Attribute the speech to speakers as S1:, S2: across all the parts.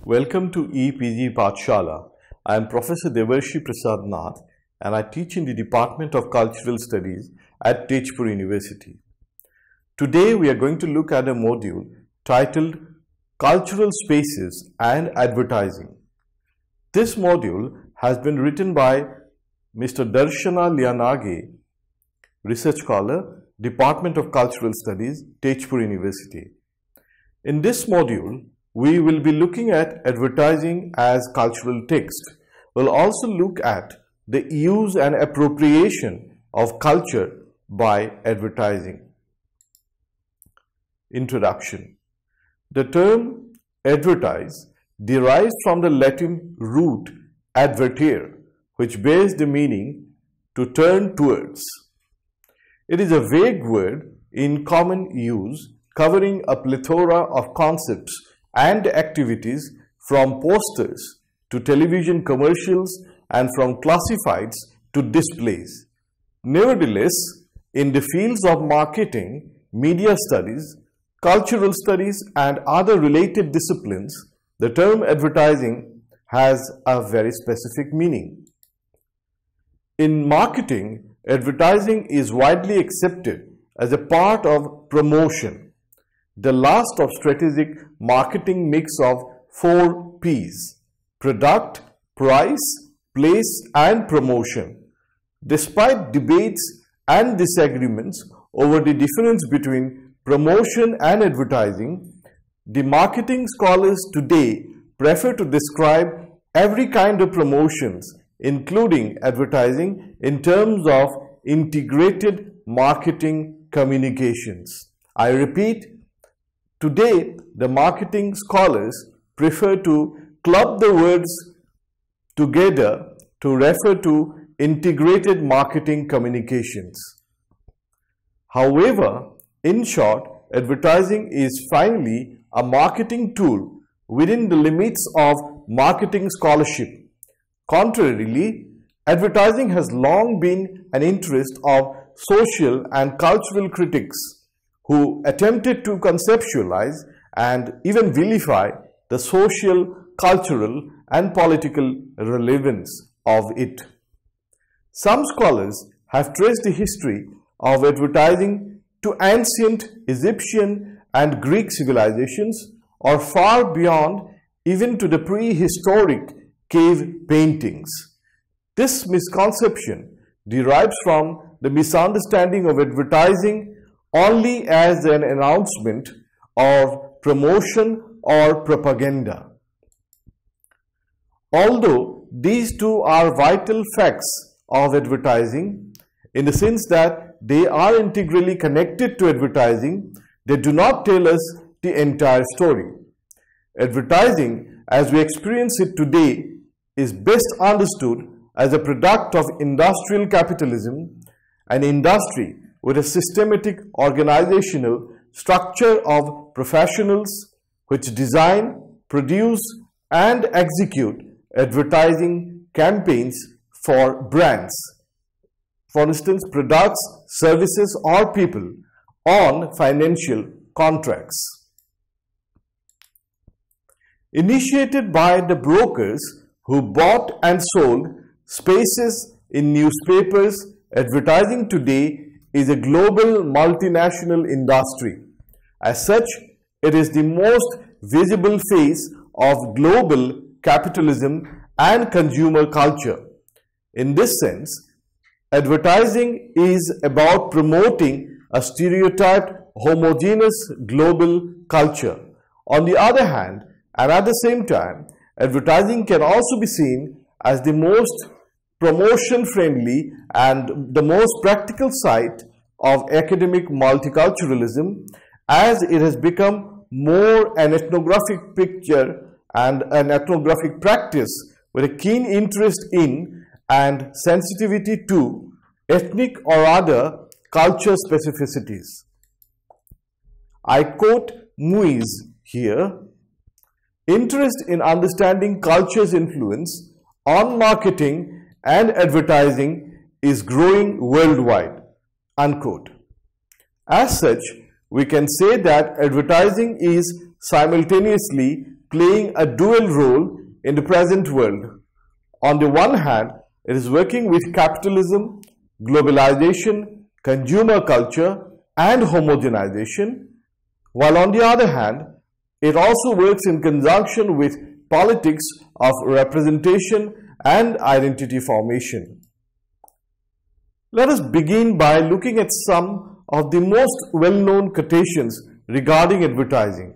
S1: Welcome to EPG Pathshala. I am Professor Devarshi Prasad Nath and I teach in the Department of Cultural Studies at Tejpur University. Today we are going to look at a module titled Cultural Spaces and Advertising. This module has been written by Mr. Darshana Lianage, Research Scholar, Department of Cultural Studies, Tejpur University. In this module, we will be looking at advertising as cultural text. We'll also look at the use and appropriation of culture by advertising. Introduction. The term advertise derives from the Latin root advertere, which bears the meaning to turn towards. It is a vague word in common use covering a plethora of concepts and activities from posters to television commercials and from classifieds to displays. Nevertheless, in the fields of marketing, media studies, cultural studies and other related disciplines, the term advertising has a very specific meaning. In marketing, advertising is widely accepted as a part of promotion, the last of strategic marketing mix of 4 P's: product, price, place and promotion. Despite debates and disagreements over the difference between promotion and advertising, the marketing scholars today prefer to describe every kind of promotions, including advertising, in terms of integrated marketing communications. I repeat, today, the marketing scholars prefer to club the words together to refer to integrated marketing communications. However, in short, advertising is finally a marketing tool within the limits of marketing scholarship. Contrarily, advertising has long been an interest of social and cultural critics who attempted to conceptualize and even vilify the social, cultural and political relevance of it. Some scholars have traced the history of advertising to ancient Egyptian and Greek civilizations, or far beyond even to the prehistoric cave paintings. This misconception derives from the misunderstanding of advertising only as an announcement of promotion or propaganda. Although these two are vital facts of advertising, in the sense that they are integrally connected to advertising, they do not tell us the entire story. Advertising, as we experience it today, is best understood as a product of industrial capitalism, an industry with a systematic organizational structure of professionals which design, produce and execute advertising campaigns for brands, for instance products, services or people, on financial contracts. Initiated by the brokers who bought and sold spaces in newspapers, advertising today is a global multinational industry. As such, it is the most visible face of global capitalism and consumer culture. In this sense, advertising is about promoting a stereotyped, homogeneous global culture. On the other hand, and at the same time, advertising can also be seen as the most promotion-friendly and the most practical side of academic multiculturalism, as it has become more an ethnographic picture and an ethnographic practice with a keen interest in and sensitivity to ethnic or other culture specificities. I quote Muiz here: "Interest in understanding culture's influence on marketing and advertising is growing worldwide." Unquote. As such, we can say that advertising is simultaneously playing a dual role in the present world. On the one hand, it is working with capitalism, globalization, consumer culture, and homogenization, while on the other hand, it also works in conjunction with politics of representation and identity formation. Let us begin by looking at some of the most well-known quotations regarding advertising.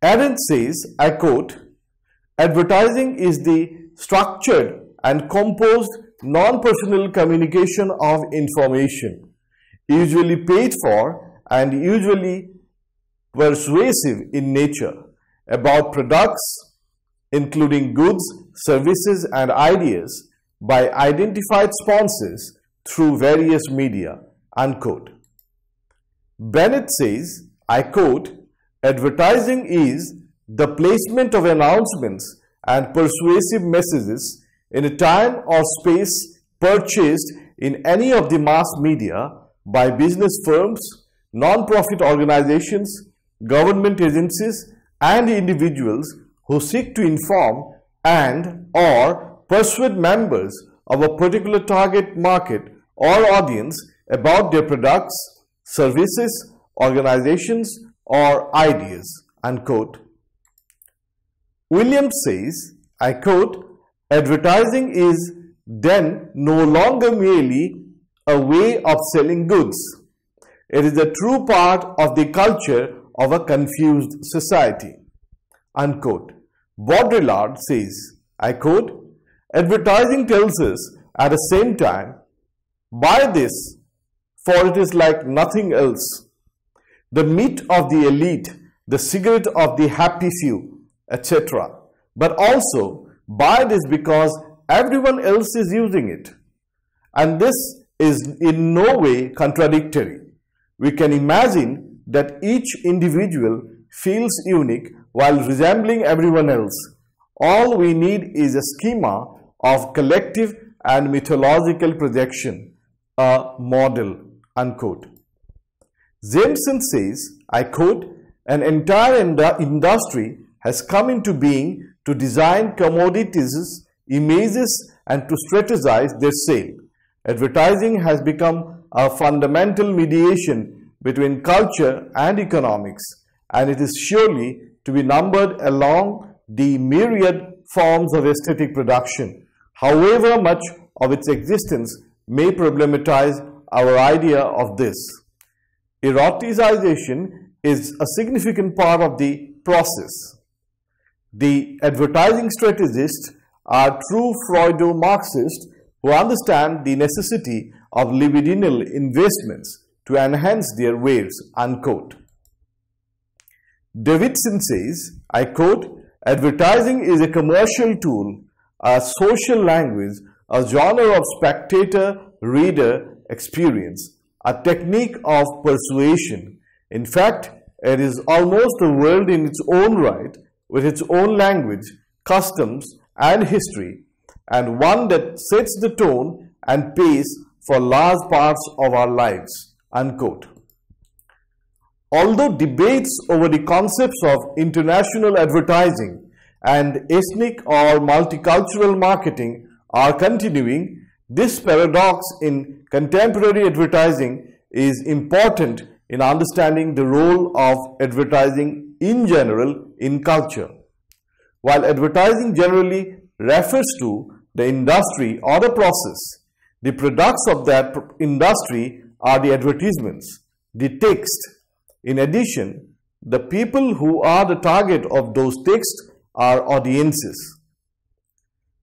S1: Arendt says, I quote, "Advertising is the structured and composed non-personal communication of information, usually paid for and usually persuasive in nature, about products, including goods, services, and ideas, by identified sponsors through various media," unquote. Bennett says, I quote, "Advertising is the placement of announcements and persuasive messages in a time or space purchased in any of the mass media by business firms, non-profit organizations, government agencies, and individuals who seek to inform and or persuade members of a particular target market or audience about their products, services, organizations, or ideas," unquote. Williams says, I quote, "Advertising is then no longer merely a way of selling goods. It is a true part of the culture of a confused society," unquote. Baudrillard says, I quote, "Advertising tells us at the same time, buy this, for it is like nothing else. The meat of the elite, the cigarette of the happy few, etc. But also, buy this because everyone else is using it." And this is in no way contradictory. We can imagine that each individual feels unique while resembling everyone else. All we need is a schema of collective and mythological projection, a model, unquote. Jameson says, I quote, "An entire industry has come into being to design commodities, images, and to strategize their sale. Advertising has become a fundamental mediation between culture and economics, and it is surely to be numbered along the myriad forms of aesthetic production, however much of its existence may problematize our idea of this. Eroticization is a significant part of the process. The advertising strategists are true Freudo-Marxists who understand the necessity of libidinal investments to enhance their wares," unquote. Davidson says, I quote, "Advertising is a commercial tool, a social language, a genre of spectator-reader experience, a technique of persuasion. In fact, it is almost a world in its own right, with its own language, customs, and history, and one that sets the tone and pace for large parts of our lives," unquote. Although debates over the concepts of international advertising and ethnic or multicultural marketing are continuing, this paradox in contemporary advertising is important in understanding the role of advertising in general in culture. While advertising generally refers to the industry or the process, the products of that industry are the advertisements, the text. In addition, the people who are the target of those texts are audiences.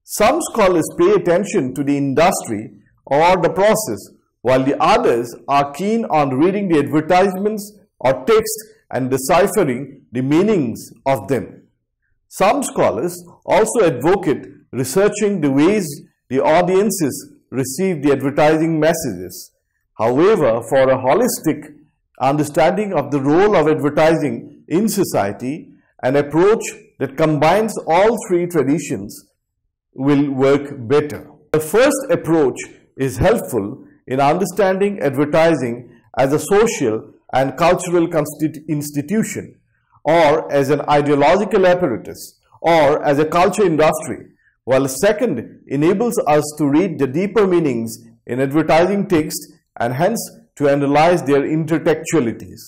S1: Some scholars pay attention to the industry or the process, while the others are keen on reading the advertisements or text and deciphering the meanings of them. Some scholars also advocate researching the ways the audiences receive the advertising messages. However, for a holistic understanding of the role of advertising in society, an approach that combines all three traditions will work better. The first approach is helpful in understanding advertising as a social and cultural institution. or as an ideological apparatus or as a culture industry, while the second enables us to read the deeper meanings in advertising text and hence to analyze their intertextualities.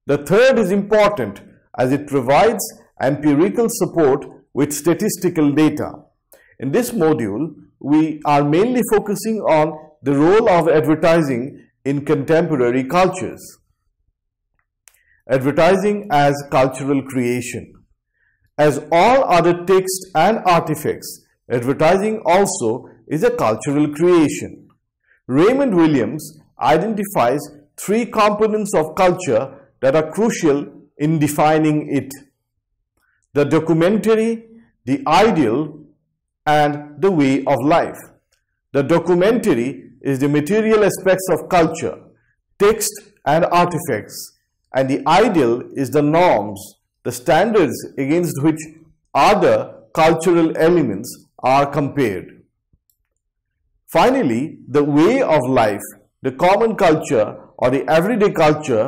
S1: The third is important as it provides empirical support with statistical data. In this module, we are mainly focusing on the role of advertising in contemporary cultures. Advertising as cultural creation. As all other text and artifacts, advertising also is a cultural creation. Raymond Williams identifies three components of culture that are crucial in defining it: the documentary, the ideal, and the way of life. The documentary is the material aspects of culture, text and artifacts, and the ideal is the norms, the standards against which other cultural elements are compared. Finally, the way of life, the common culture or the everyday culture,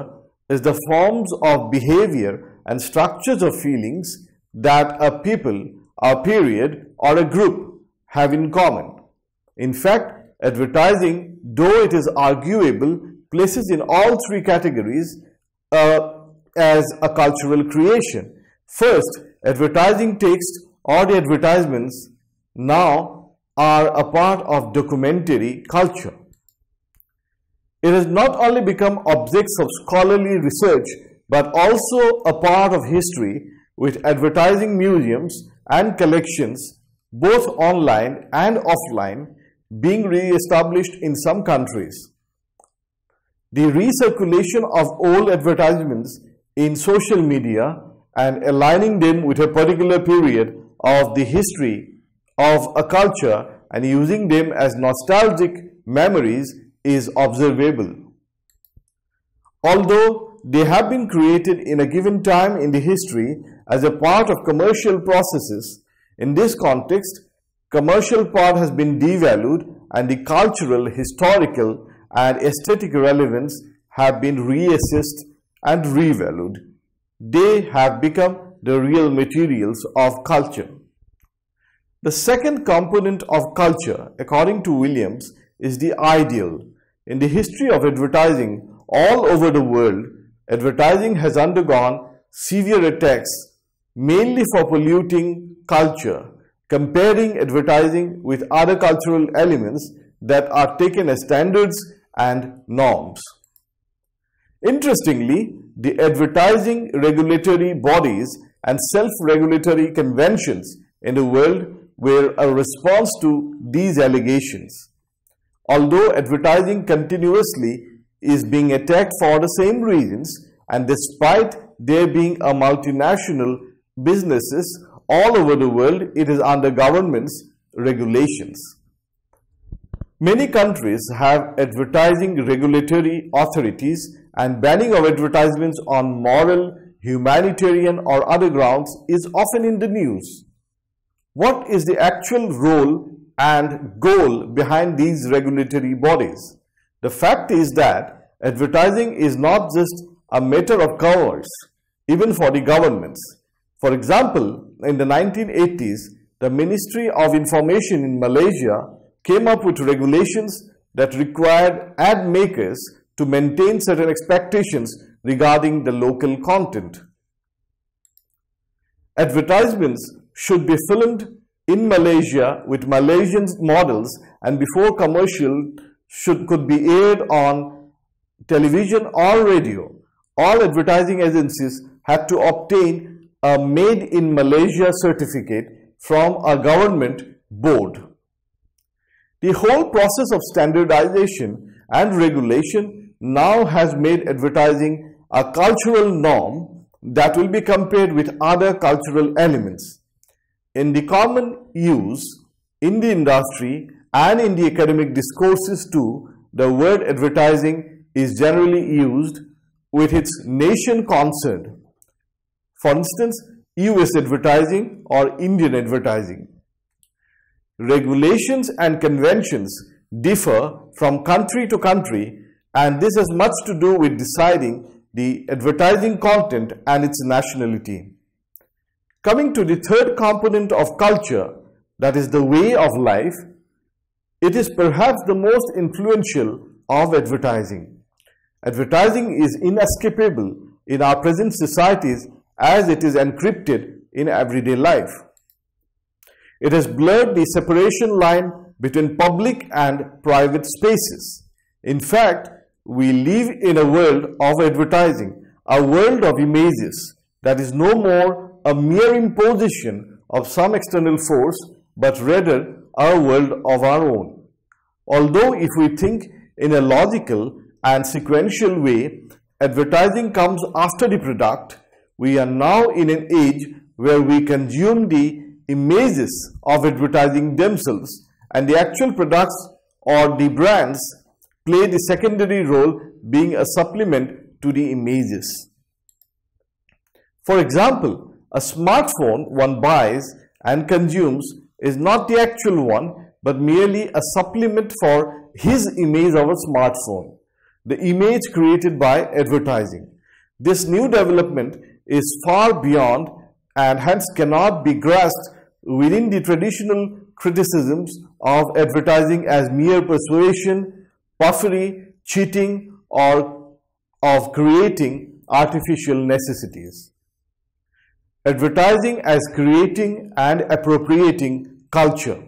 S1: is the forms of behavior and structures of feelings that a people, a period, or a group have in common. In fact, advertising, though it is arguable, places in all three categories as a cultural creation. First, advertising text or the advertisements now are a part of documentary culture. It has not only become objects of scholarly research but also a part of history, with advertising museums and collections, both online and offline, being re-established in some countries. The recirculation of old advertisements in social media and aligning them with a particular period of the history of a culture and using them as nostalgic memories is observable. Although they have been created in a given time in the history as a part of commercial processes, in this context, commercial part has been devalued and the cultural, historical, and aesthetic relevance have been reassessed and revalued. They have become the real materials of culture. The second component of culture, according to Williams, is the ideal. In the history of advertising all over the world, advertising has undergone severe attacks, mainly for polluting culture, comparing advertising with other cultural elements that are taken as standards and norms. Interestingly, the advertising regulatory bodies and self-regulatory conventions in the world were a response to these allegations. Although advertising continuously is being attacked for the same reasons, and despite there being a multinational businesses all over the world, it is under government's regulations. Many countries have advertising regulatory authorities, and banning of advertisements on moral, humanitarian or other grounds is often in the news. What is the actual role and goal behind these regulatory bodies? The fact is that advertising is not just a matter of commerce, even for the governments. For example, in the 1980s, the Ministry of Information in Malaysia came up with regulations that required ad makers to maintain certain expectations regarding the local content. Advertisements should be filmed in Malaysia with Malaysian models, and before commercial could be aired on television or radio. All advertising agencies had to obtain a Made in Malaysia certificate from a government board. The whole process of standardization and regulation now has made advertising a cultural norm that will be compared with other cultural elements. In the common use, in the industry, and in the academic discourses too, the word advertising is generally used with its nation concern. For instance, US advertising or Indian advertising. Regulations and conventions differ from country to country, and this has much to do with deciding the advertising content and its nationality. Coming to the third component of culture, that is the way of life, it is perhaps the most influential of advertising. Advertising is inescapable in our present societies as it is encrypted in everyday life. It has blurred the separation line between public and private spaces. In fact, we live in a world of advertising, a world of images that is no more a mere imposition of some external force, but rather a world of our own. Although if we think in a logical and sequential way, advertising comes after the product, we are now in an age where we consume the images of advertising themselves, and the actual products or the brands play the secondary role, being a supplement to the images. For example, a smartphone one buys and consumes is not the actual one, but merely a supplement for his image of a smartphone, the image created by advertising. This new development is far beyond and hence cannot be grasped within the traditional criticisms of advertising as mere persuasion, puffery, cheating, or of creating artificial necessities. Advertising as creating and appropriating culture.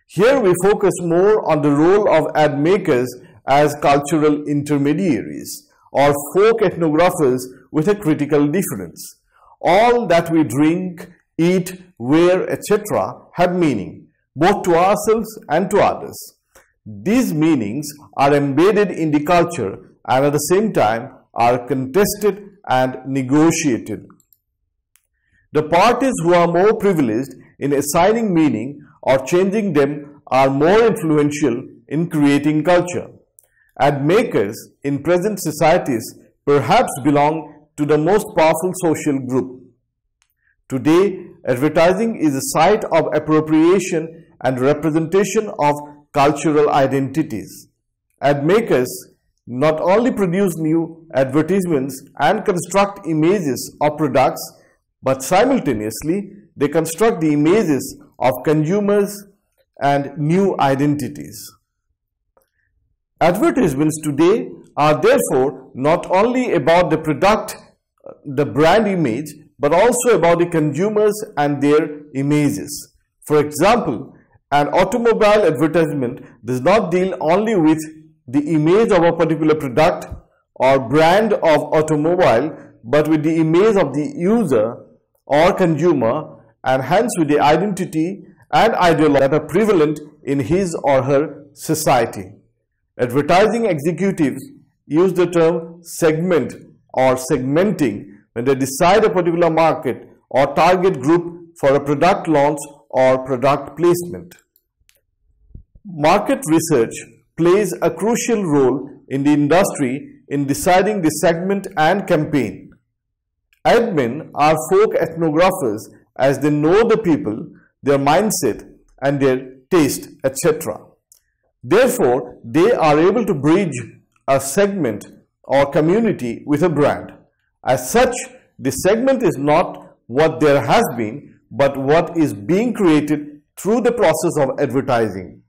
S1: Here we focus more on the role of ad makers as cultural intermediaries or folk ethnographers with a critical difference. All that we drink, eat, wear, etc. have meaning, both to ourselves and to others. These meanings are embedded in the culture and at the same time are contested and negotiated. The parties who are more privileged in assigning meaning or changing them are more influential in creating culture. Ad makers in present societies perhaps belong to the most powerful social group. Today, advertising is a site of appropriation and representation of cultural identities. Ad makers not only produce new advertisements and construct images of products, but simultaneously they construct the images of consumers and new identities. Advertisements today are therefore not only about the product, the brand image, but also about the consumers and their images. For example, an automobile advertisement does not deal only with the image of a particular product or brand of automobile, but with the image of the user or consumer, and hence with the identity and ideology that are prevalent in his or her society. Advertising executives use the term segment or segmenting when they decide a particular market or target group for a product launch or product placement. Market research plays a crucial role in the industry in deciding the segment and campaign. Admin are folk ethnographers as they know the people, their mindset and their taste, etc. Therefore, they are able to bridge a segment or community with a brand. As such, the segment is not what there has been, but what is being created through the process of advertising.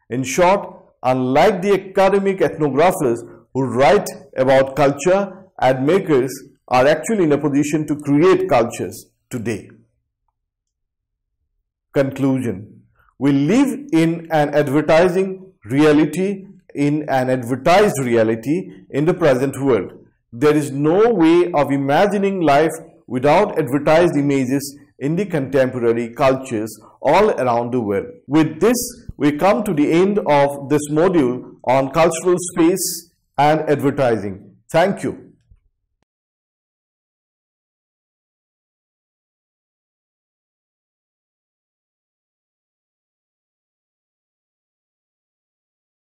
S1: In short, unlike the academic ethnographers who write about culture, ad makers are actually in a position to create cultures today. Conclusion. We live in an advertising reality, in an advertised reality in the present world. There is no way of imagining life without advertised images in the contemporary cultures all around the world. With this, we come to the end of this module on cultural space and advertising. Thank you.